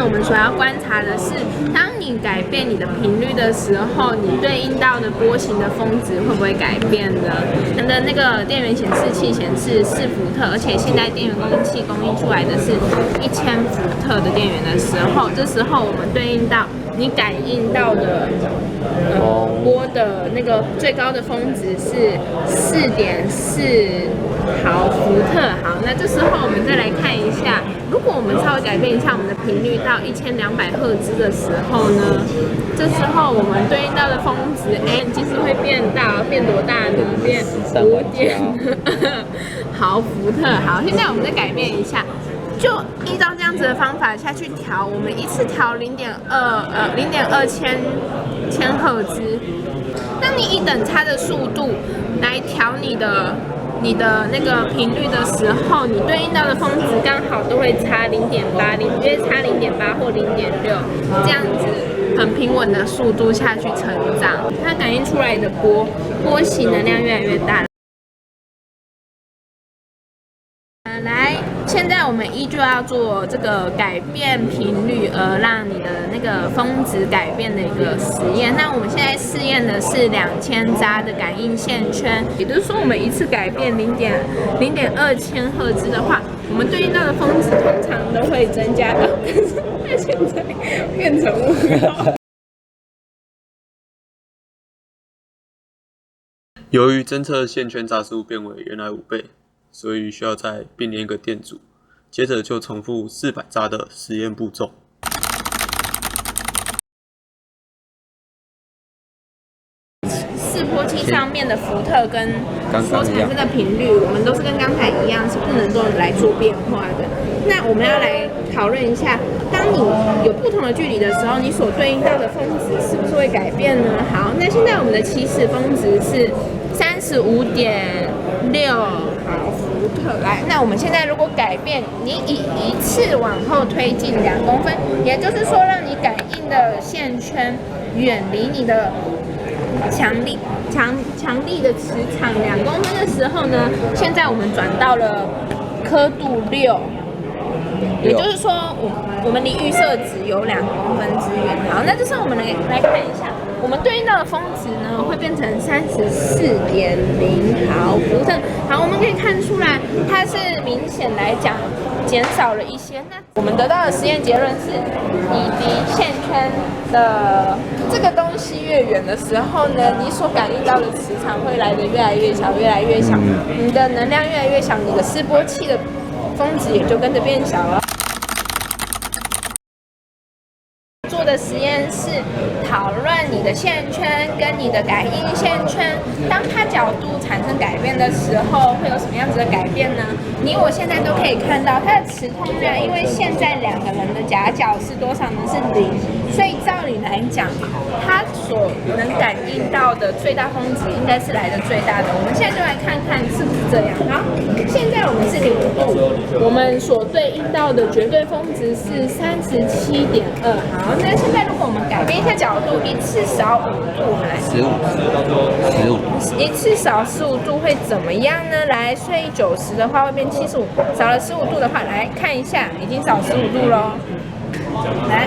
我们所要观察的是，当你改变你的频率的时候，你对应到的波形的峰值会不会改变呢？我们的那个电源显示器显示4伏特，而且现在电源供应器供应出来的是1000伏特的电源的时候，这时候我们对应到你感应到的波的那个最高的峰值是4.4毫伏特。好，那这时候我们再来看一下，如果我们稍微改变一下我们的频率到1200赫兹的时候呢，这时候我们对应到的峰值，其实会变大，变多大呢？变5.2毫伏特。好，现在我们再改变一下。就依照这样子的方法下去调，我们一次调0.2千赫兹。当你以等差的速度来调你的那个频率的时候，你对应到的峰值刚好都会差0.8，约差0.8或0.6，这样子很平稳的速度下去成长，它感应出来的波形能量越来越大。来，现在我们依旧要做这个改变频率而让你的那个峰值改变的一个实验。那我们现在试验的是2000扎的感应线圈，也就是说，我们一次改变0.2千赫兹的话，我们对应到的峰值通常都会增加到，但是它现在变成5号。由于侦测线圈杂数变为原来5倍。所以需要再并联一个电阻，接着就重复400扎的实验步骤。示波器上面的伏特跟所产生的频率，我们都是跟刚才一样，是不能够来做变化的。那我们要来讨论一下，当你有不同的距离的时候，你所对应到的峰值是不是会改变呢？好，那现在我们的起始峰值是35.6毫伏特。来，那我们现在如果改变，你以一次往后推进2公分，也就是说，让你感应的线圈远离你的强力的磁场2公分的时候呢，现在我们转到了刻度6。也就是说，我们离预设值有2公分之远。好，那这时候我们来看一下，我们对应到的峰值呢，会变成34.0毫伏特。好，我们可以看出来，它是明显来讲减少了一些。那我们得到的实验结论是，你离线圈的这个东西越远的时候呢，你所感应到的磁场会来得越来越小，越来越小。你的能量越来越小，你的示波器的峰值也就跟着变小了。做的实验是讨论你的线圈跟你的感应线圈，当它角度产生改变的时候，会有什么样子的改变呢？我现在都可以看到它的磁通量，因为现在2个人的夹角是多少呢？是0，所以照理来讲，它所能感应到的最大峰值应该是来的最大的。我们现在就来看看是不是这样。好，现在我们是0度，我们所对应到的绝对峰值是37.2。好，那现在如果我们改变一下角度，一次少5度，来15，一次少15度会怎么样呢？来，所以90的话会变75，少了15度的话，来看一下，已经少15度咯。来，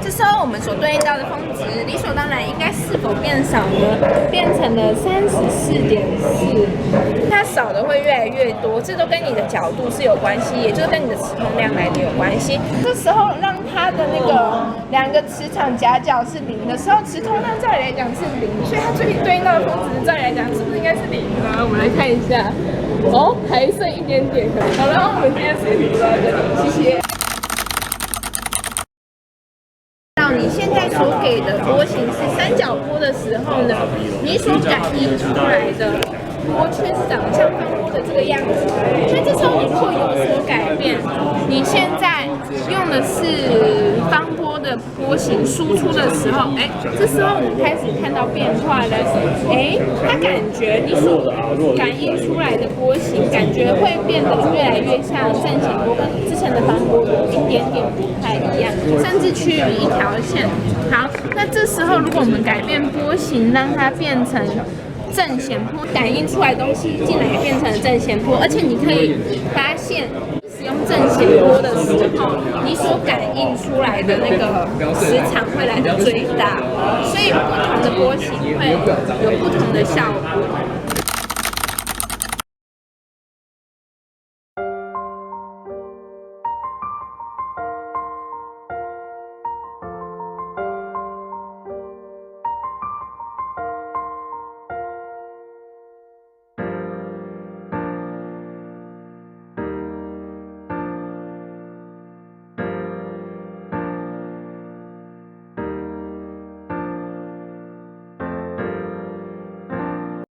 这时候我们所对应到的峰值，理所当然应该是否变少呢？变成了34.4，它少的会越来越多，这都跟你的角度是有关系，也就是跟你的磁通量来的有关系。这时候让它的那个2个磁场夹角是0的时候，磁通量照理来讲是0，所以它对应到的峰值照理来讲是不是应该是0呢？我们来看一下，还剩一点点。好了，我们今天实验就到这里，谢谢。你现在所给的波形是三角波的时候呢，你所感应出来的波却是长得像方波的这个样子。所以这时候你如果有所改变，你现在用的是方波的波形输出的时候，这时候你开始看到变化了。它感觉你所感应出来的波形，感觉会变得越来越像正弦波跟之前的方波有一点点不太一样，甚至趋于一条线。好，那这时候如果我们改变波形，让它变成正弦波，感应出来的东西竟然也变成了正弦波，而且你可以发现使用正弦波的时候，你所感应出来的那个磁场会来的最大。所以不同的波形会有不同的效果。